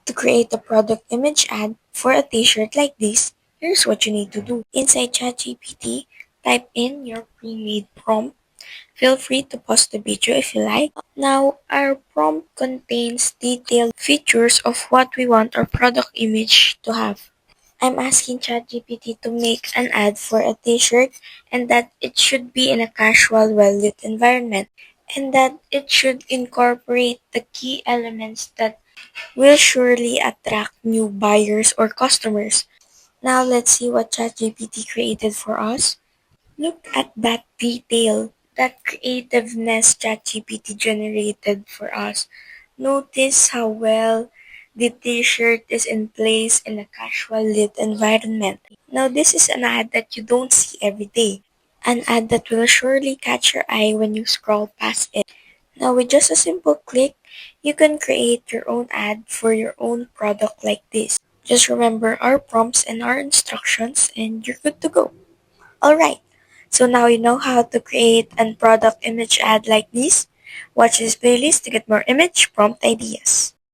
To create a product image ad for a t-shirt like this, here's what you need to do. Inside ChatGPT, type in your pre-made prompt. Feel free to pause the video if you like. Now, our prompt contains detailed features of what we want our product image to have. I'm asking ChatGPT to make an ad for a t-shirt and that it should be in a casual, well-lit environment and that it should incorporate the key elements that will surely attract new buyers or customers. Now let's see what ChatGPT created for us. Look at that detail, that creativeness ChatGPT generated for us. Notice how well the t-shirt is in place in a casual lit environment. Now this is an ad that you don't see every day. An ad that will surely catch your eye when you scroll past it. Now with just a simple click, you can create your own ad for your own product like this. Just remember our prompts and our instructions and you're good to go. Alright, so now you know how to create a product image ad like this. Watch this playlist to get more image prompt ideas.